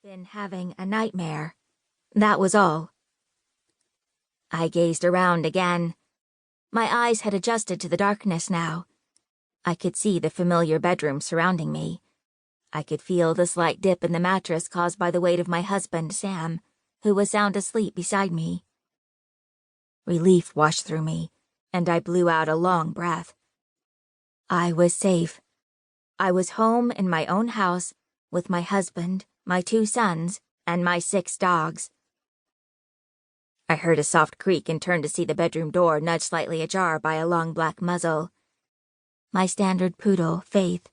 been having a nightmare. That was all. I gazed around again. My eyes had adjusted to the darkness now. I could see the familiar bedroom surrounding me. I could feel the slight dip in the mattress caused by the weight of my husband, Sam, who was sound asleep beside me. Relief washed through me, and I blew out a long breath. I was safe. I was home in my own house with my husband, my 2 sons, and my 6 dogs. I heard a soft creak and turned to see the bedroom door nudged slightly ajar by a long black muzzle. My Standard Poodle, Faith,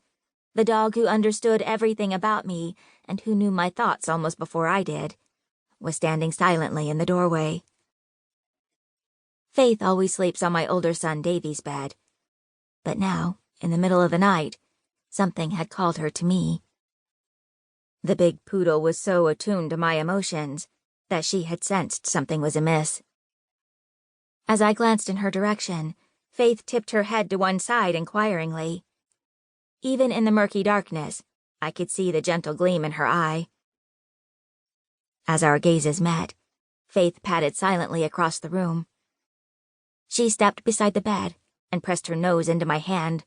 the dog who understood everything about me and who knew my thoughts almost before I did, was standing silently in the doorway. Faith always sleeps on my older son Davy's bed, but now, in the middle of the night, something had called her to me. The big poodle was so attuned to my emotions that she had sensed something was amiss. As I glanced in her direction, Faith tipped her head to one side inquiringly. Even in the murky darkness, I could see the gentle gleam in her eye. As our gazes met, Faith padded silently across the room. She stepped beside the bed and pressed her nose into my hand,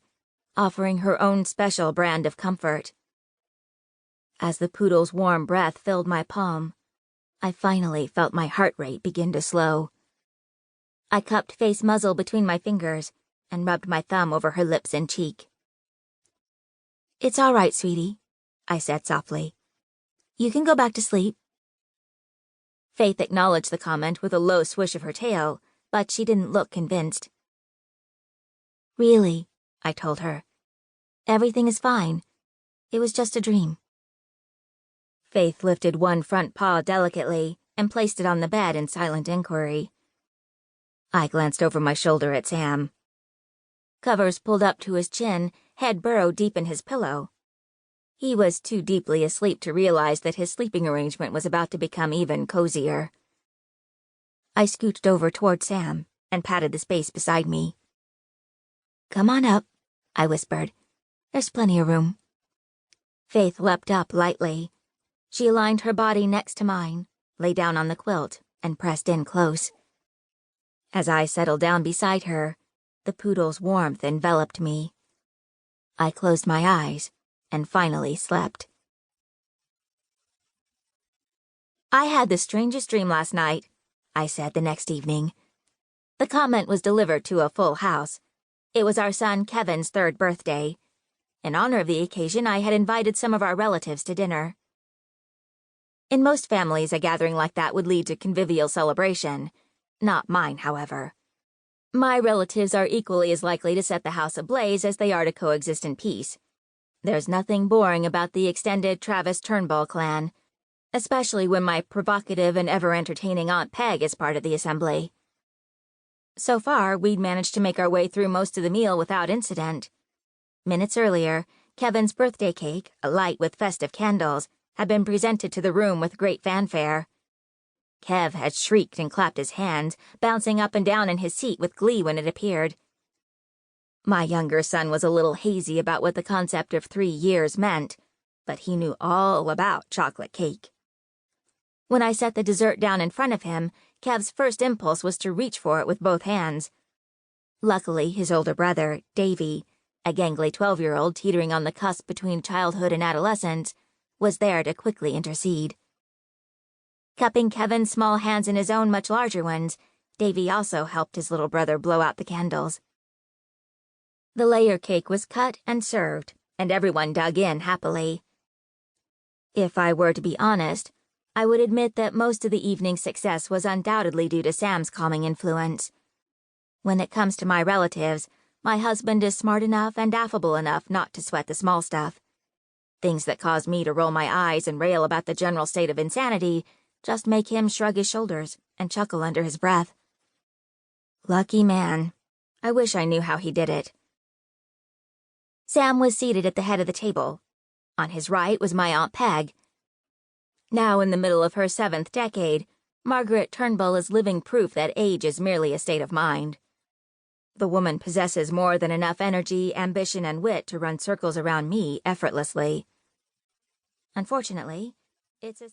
offering her own special brand of comfort. As the poodle's warm breath filled my palm, I finally felt my heart rate begin to slow. I cupped Faith's muzzle between my fingers and rubbed my thumb over her lips and cheek. "It's all right, sweetie," I said softly. "You can go back to sleep." Faith acknowledged the comment with a low swish of her tail, but she didn't look convinced. "Really," I told her. "Everything is fine. It was just a dream." Faith lifted one front paw delicately and placed it on the bed in silent inquiry. I glanced over my shoulder at Sam. Covers pulled up to his chin, head burrowed deep in his pillow. He was too deeply asleep to realize that his sleeping arrangement was about to become even cozier. I scooched over toward Sam and patted the space beside me. "Come on up," I whispered. "There's plenty of room." Faith leapt up lightly. She aligned her body next to mine, lay down on the quilt, and pressed in close. As I settled down beside her, the poodle's warmth enveloped me. I closed my eyes and finally slept. "I had the strangest dream last night," I said the next evening. The comment was delivered to a full house. It was our son Kevin's 3rd birthday. In honor of the occasion, I had invited some of our relatives to dinner. In most families, a gathering like that would lead to convivial celebration. Not mine, however. My relatives are equally as likely to set the house ablaze as they are to coexist in peace. There's nothing boring about the extended Travis Turnbull clan, especially when my provocative and ever-entertaining Aunt Peg is part of the assembly. So far, we'd managed to make our way through most of the meal without incident. Minutes earlier, Kevin's birthday cake, alight with festive candles, had been presented to the room with great fanfare. Kev had shrieked and clapped his hands, bouncing up and down in his seat with glee when it appeared. My younger son was a little hazy about what the concept of 3 years meant, but he knew all about chocolate cake. When I set the dessert down in front of him, Kev's first impulse was to reach for it with both hands. Luckily, his older brother, Davy, a gangly 12-year-old teetering on the cusp between childhood and adolescence, was there to quickly intercede. Cupping Kevin's small hands in his own much larger ones, Davy also helped his little brother blow out the candles. The layer cake was cut and served, and everyone dug in happily. If I were to be honest, I would admit that most of the evening's success was undoubtedly due to Sam's calming influence. When it comes to my relatives, my husband is smart enough and affable enough not to sweat the small stuff. Things that cause me to roll my eyes and rail about the general state of insanity just make him shrug his shoulders and chuckle under his breath. Lucky man. I wish I knew how he did it. Sam was seated at the head of the table. On his right was my Aunt Peg. Now in the middle of her 7th decade, Margaret Turnbull is living proof that age is merely a state of mind. The woman possesses more than enough energy, ambition, and wit to run circles around me effortlessly. Unfortunately, it's a